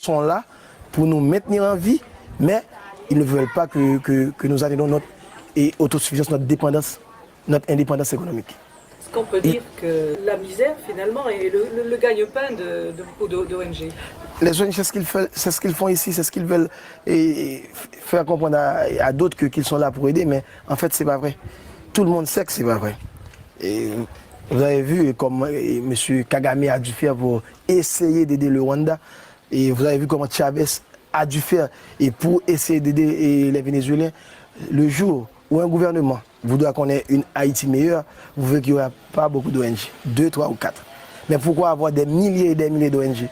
sont là pour nous maintenir en vie, mais ils ne veulent pas que nous atteignions notre autosuffisance, notre dépendance, notre indépendance économique. Est-ce qu'on peut dire que la misère, finalement, est le gagne-pain de beaucoup d'ONG? Les ONG, c'est ce qu'ils font ici, c'est ce qu'ils veulent faire comprendre à d'autres qu'ils sont là pour aider, mais en fait, c'est pas vrai. Tout le monde sait que c'est pas vrai. Et vous avez vu comment M. Kagame a dû faire pour essayer d'aider le Rwanda. Et vous avez vu comment Chavez a dû faire pour essayer d'aider les Vénézuéliens. Le jour où un gouvernement voudra qu'on ait une Haïti meilleure, vous verrez qu'il n'y aura pas beaucoup d'ONG, 2, 3 ou 4. Mais pourquoi avoir des milliers et des milliers d'ONG?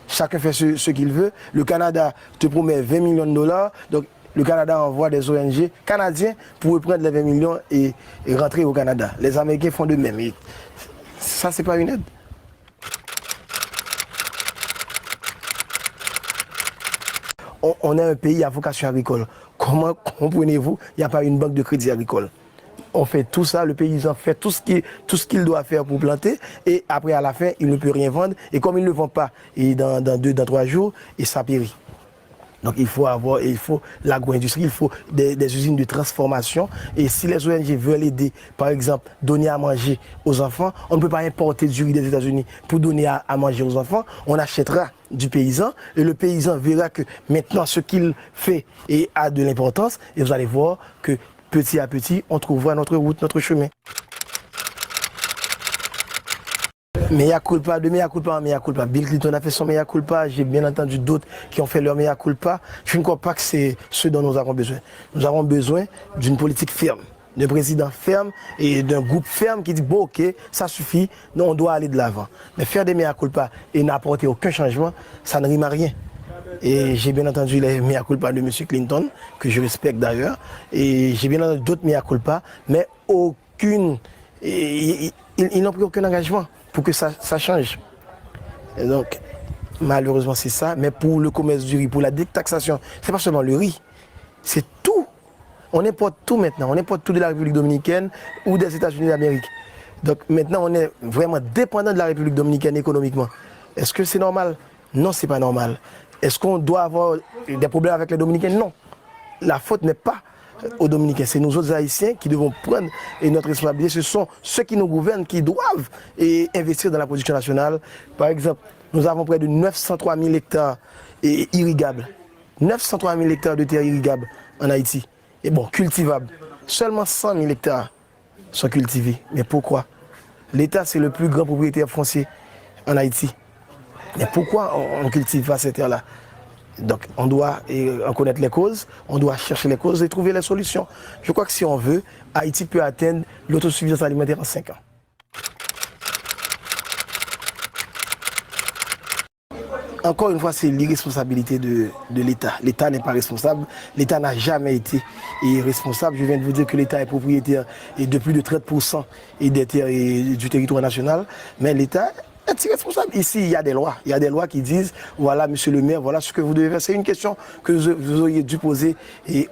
Chacun fait ce qu'il veut. Le Canada te promet 20 millions de dollars. Donc le Canada envoie des ONG canadiens pour reprendre les 20 millions et rentrer au Canada. Les Américains font de même. Et ça, c'est pas une aide. On est un pays à vocation agricole. Comment comprenez-vous, il n'y a pas une banque de crédit agricole? On fait tout ça, le paysan fait tout ce qu'il doit faire pour planter et après à la fin, il ne peut rien vendre. Et comme il ne vend pas et dans 2, dans 3 jours, et ça périt. Donc il faut l'agro-industrie, il faut des usines de transformation. Et si les ONG veulent aider, par exemple, donner à manger aux enfants, on ne peut pas importer du riz des États-Unis pour donner à manger aux enfants. On achètera du paysan et le paysan verra que maintenant ce qu'il fait a de l'importance et vous allez voir que petit à petit, on trouvera notre route, notre chemin. Mea culpa, de mea culpa en mea culpa. Bill Clinton a fait son mea culpa, j'ai bien entendu d'autres qui ont fait leur mea culpa. Je ne crois pas que c'est ce dont nous avons besoin. Nous avons besoin d'une politique ferme, d'un président ferme et d'un groupe ferme qui dit bon ok, ça suffit, nous on doit aller de l'avant. Mais faire des mea culpa et n'apporter aucun changement, ça ne rime à rien. Et j'ai bien entendu les mea culpa de M. Clinton, que je respecte d'ailleurs, et j'ai bien entendu d'autres mea culpa, mais aucune, ils n'ont pris aucun engagement pour que ça change. Et donc, malheureusement, c'est ça. Mais pour le commerce du riz, pour la détaxation, c'est pas seulement le riz, c'est tout. On importe tout maintenant. On importe tout de la République dominicaine ou des États-Unis d'Amérique. Donc maintenant, on est vraiment dépendant de la République dominicaine économiquement. Est-ce que c'est normal? Non, c'est pas normal. Est-ce qu'on doit avoir des problèmes avec les Dominicains? Non. La faute n'est pas aux Dominicains. C'est nous autres Haïtiens qui devons prendre notre responsabilité. Ce sont ceux qui nous gouvernent qui doivent investir dans la production nationale. Par exemple, nous avons près de 903 000 hectares irrigables. 903 000 hectares de terres irrigables en Haïti. Et bon, cultivables. Seulement 100 000 hectares sont cultivés. Mais pourquoi? L'État, c'est le plus grand propriétaire foncier en Haïti. Mais pourquoi on ne cultive pas ces terres-là? Donc on doit en connaître les causes, on doit chercher les causes et trouver les solutions. Je crois que si on veut, Haïti peut atteindre l'autosuffisance alimentaire en 5 ans. Encore une fois, c'est l'irresponsabilité de l'État. L'État n'est pas responsable, l'État n'a jamais été responsable. Je viens de vous dire que l'État est propriétaire de plus de 30% des terres du territoire national, mais l'État est irresponsable. Ici, il y a des lois. Il y a des lois qui disent, voilà, monsieur le maire, voilà ce que vous devez faire. C'est une question que vous auriez dû poser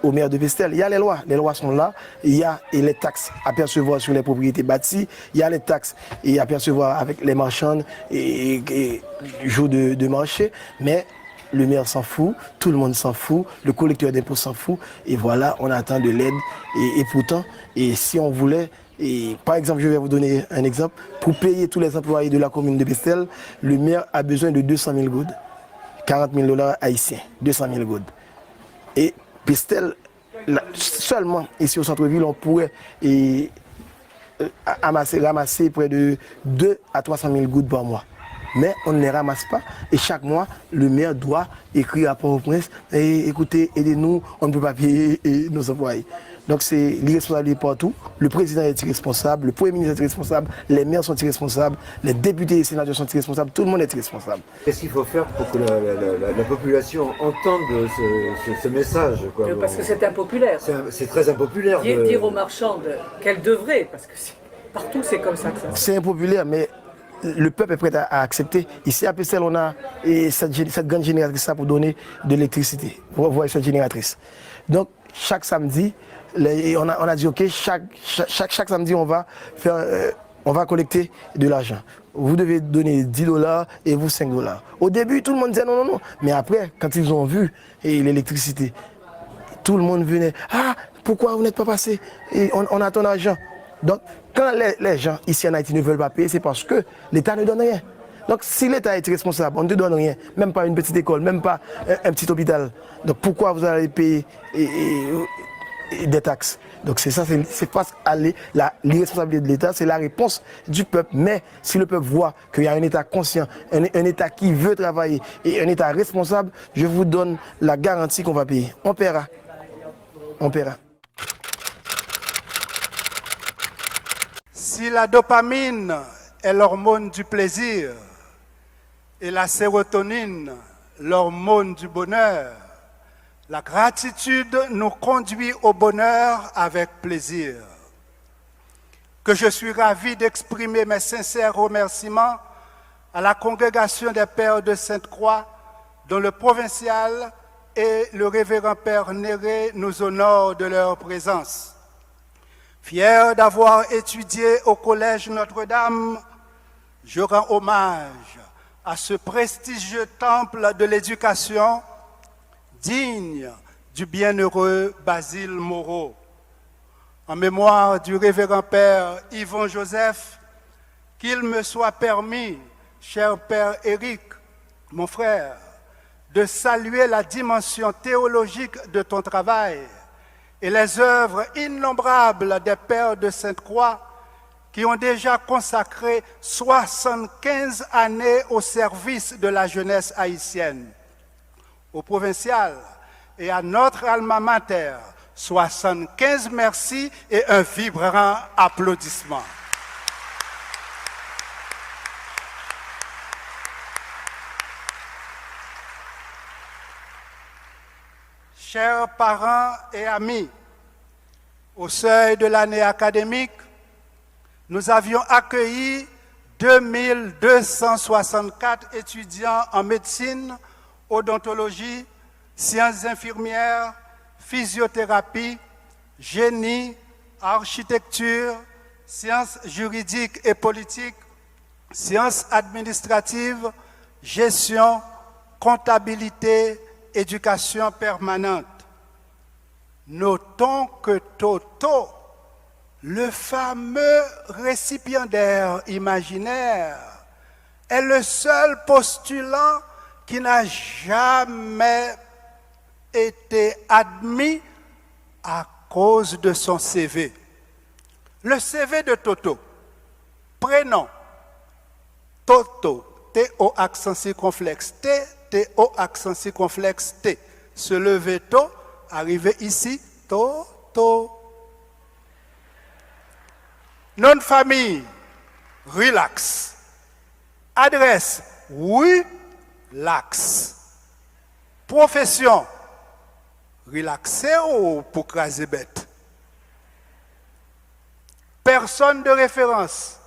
au maire de Pestel. Il y a les lois sont là. Il y a les taxes à percevoir sur les propriétés bâties. Il y a les taxes à percevoir avec les marchands et jours de marché. Mais le maire s'en fout, tout le monde s'en fout, le collecteur d'impôts s'en fout. Et voilà, on attend de l'aide. Et pourtant, si on voulait... par exemple, je vais vous donner un exemple. Pour payer tous les employés de la commune de Pestel, le maire a besoin de 200 000 goudes. 40 000 $ haïtiens, 200 000 goudes. Et Pestel, seulement ici au centre-ville, on pourrait ramasser près de 200 à 300 000 goudes par mois. Mais on ne les ramasse pas. Et chaque mois, le maire doit écrire à Port-au-Prince et écoutez, aidez-nous, on ne peut pas payer nos employés. Donc c'est l'irresponsabilité partout. Le président est irresponsable, le premier ministre est irresponsable, les maires sont irresponsables, les députés et les sénateurs sont irresponsables, tout le monde est irresponsable. Qu'est-ce qu'il faut faire pour que la population entende ce message, quoi? Parce que c'est impopulaire. C'est très impopulaire. Dire aux marchands qu'elles devraient, parce que partout c'est comme ça que ça se passe. C'est impopulaire, mais le peuple est prêt à accepter. Ici à Pestel, on a cette grande génératrice pour donner de l'électricité. Vous voyez cette génératrice. Donc chaque samedi, on a dit ok, chaque samedi on va faire on va collecter de l'argent. Vous devez donner 10 dollars et vous 5 dollars. Au début, tout le monde disait non, non, non. Mais après, quand ils ont vu l'électricité, tout le monde venait. Ah, pourquoi vous n'êtes pas passé? Et on a ton argent. Donc, quand les gens ici en Haïti ne veulent pas payer, c'est parce que l'État ne donne rien. Donc, si l'État est responsable, on ne te donne rien, même pas une petite école, même pas un petit hôpital. Donc, pourquoi vous allez payer des taxes? Donc, c'est ça, c'est face à l'irresponsabilité de l'État, c'est la réponse du peuple. Mais si le peuple voit qu'il y a un État conscient, un État qui veut travailler et un État responsable, je vous donne la garantie qu'on va payer. On paiera. On paiera. Si la dopamine est l'hormone du plaisir et la sérotonine l'hormone du bonheur, la gratitude nous conduit au bonheur avec plaisir. Que je suis ravi d'exprimer mes sincères remerciements à la congrégation des Pères de Sainte-Croix, dont le provincial et le révérend Père Néré nous honorent de leur présence. Fier d'avoir étudié au Collège Notre-Dame, je rends hommage à ce prestigieux temple de l'éducation digne du bienheureux Basile Moreau. En mémoire du révérend Père Yvon Joseph, qu'il me soit permis, cher Père Éric, mon frère, de saluer la dimension théologique de ton travail et les œuvres innombrables des Pères de Sainte-Croix qui ont déjà consacré 75 années au service de la jeunesse haïtienne. Au provincial et à notre alma mater, 75 merci et un vibrant applaudissement. Chers parents et amis, au seuil de l'année académique, nous avions accueilli 2264 étudiants en médecine, odontologie, sciences infirmières, physiothérapie, génie, architecture, sciences juridiques et politiques, sciences administratives, gestion, comptabilité, éducation permanente. Notons que Toto, le fameux récipiendaire imaginaire, est le seul postulant qui n'a jamais été admis à cause de son CV. Le CV de Toto, prénom, Toto, T-O accent circonflexe, T-O accent circonflexe, T. Se lever tôt, arriver ici, Toto. Nom de famille, relax. Adresse, oui, lax. Profession, relaxé ou pour craser bête. Personne de référence,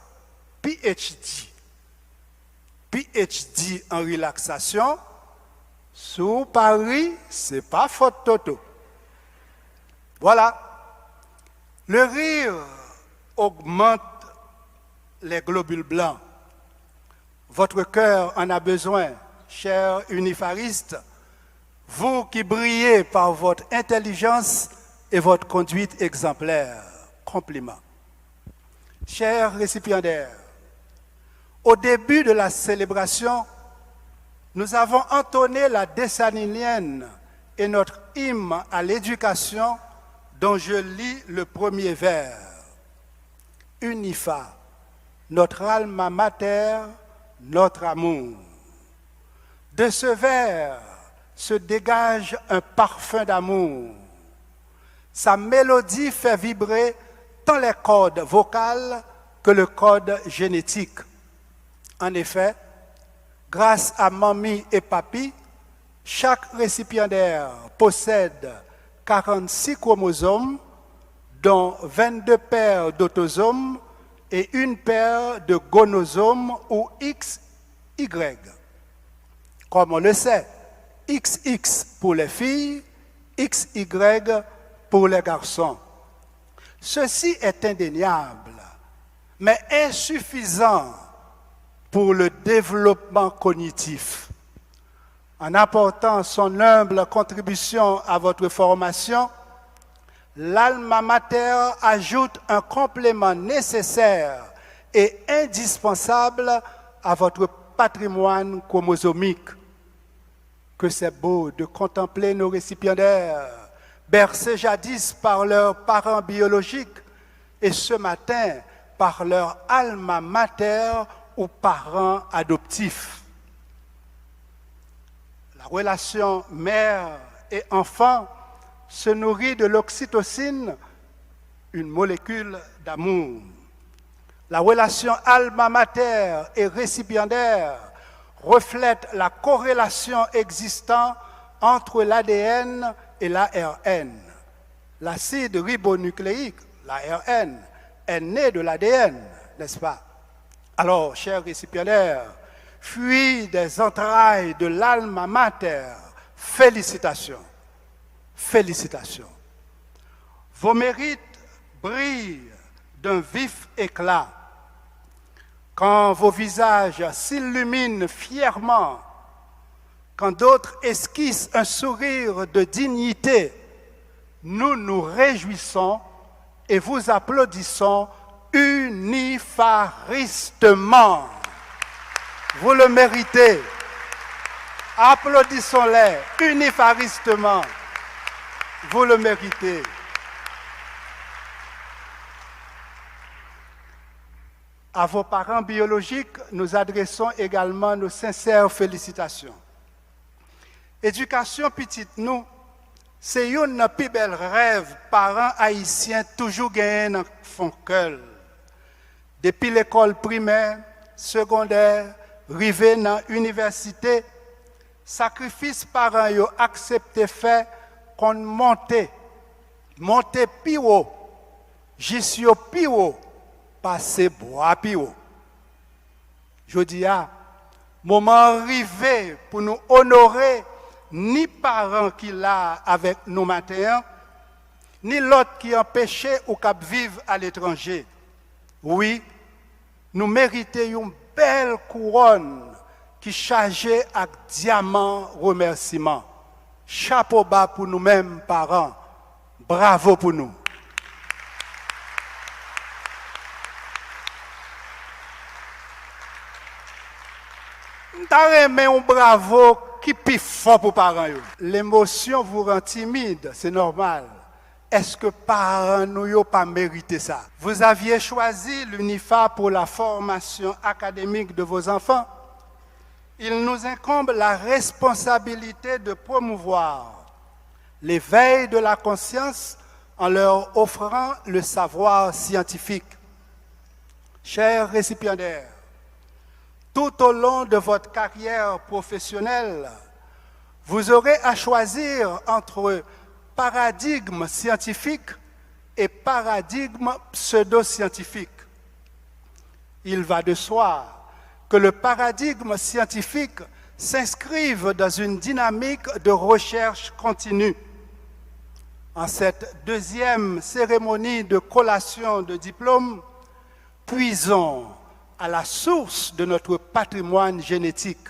PhD. PhD en relaxation, sous Paris, c'est pas faute Toto. Voilà. Le rire augmente les globules blancs. Votre cœur en a besoin, chers unifaristes, vous qui brillez par votre intelligence et votre conduite exemplaire. Compliment. Chers récipiendaires, au début de la célébration, nous avons entonné la Dessalinienne et notre hymne à l'éducation dont je lis le premier vers. Unifa, notre alma mater, notre amour. De ce vers se dégage un parfum d'amour. Sa mélodie fait vibrer tant les cordes vocales que le code génétique. En effet, grâce à mamie et papi, chaque récipiendaire possède 46 chromosomes, dont 22 paires d'autosomes et une paire de gonosomes ou XY. Comme on le sait, XX pour les filles, XY pour les garçons. Ceci est indéniable. mais insuffisant pour le développement cognitif. En apportant son humble contribution à votre formation, l'Alma Mater ajoute un complément nécessaire et indispensable à votre patrimoine chromosomique. Que c'est beau de contempler nos récipiendaires, bercés jadis par leurs parents biologiques et ce matin par leur alma mater ou parents adoptifs. La relation mère et enfant se nourrit de l'oxytocine, une molécule d'amour. La relation alma mater et récipiendaire reflète la corrélation existant entre l'ADN et l'ARN. L'acide ribonucléique, l'ARN, est né de l'ADN, n'est-ce pas? Alors, chers récipiendaires, fruits des entrailles de l'alma mater, félicitations, félicitations. Vos mérites brillent d'un vif éclat. Quand vos visages s'illuminent fièrement, quand d'autres esquissent un sourire de dignité, nous nous réjouissons et vous applaudissons unifaristement. Vous le méritez. Applaudissons-les unifaristement. Vous le méritez. À vos parents biologiques, nous adressons également nos sincères félicitations. Éducation petite nous, c'est un plus bel rêve parents haïtiens toujours gagnent dans fond cœur. Depuis l'école primaire, secondaire, rivé dans l'université, sacrifice parents yo accepté fait qu'on monte plus haut, jusqu'au plus haut, passer bois plus haut. Je dis moment arrivé pour nous honorer ni parents qui là avec nous matin, ni l'autre qui empêchait ou qui vivent à l'étranger. Oui, nous méritons une belle couronne qui chargée avec diamant remerciement. Chapeau bas pour nous-mêmes parents. Bravo pour nous. T'as aimé un bravo qui est fort pour parents. L'émotion vous rend timide, c'est normal. Est-ce que parents n'ont pas mérité ça? Vous aviez choisi l'UNIFA pour la formation académique de vos enfants. Il nous incombe la responsabilité de promouvoir l'éveil de la conscience en leur offrant le savoir scientifique. Chers récipiendaires, tout au long de votre carrière professionnelle, vous aurez à choisir entre paradigme scientifique et paradigme pseudo-scientifique. Il va de soi que le paradigme scientifique s'inscrive dans une dynamique de recherche continue. En cette deuxième cérémonie de collation de diplôme, puisons à la source de notre patrimoine génétique.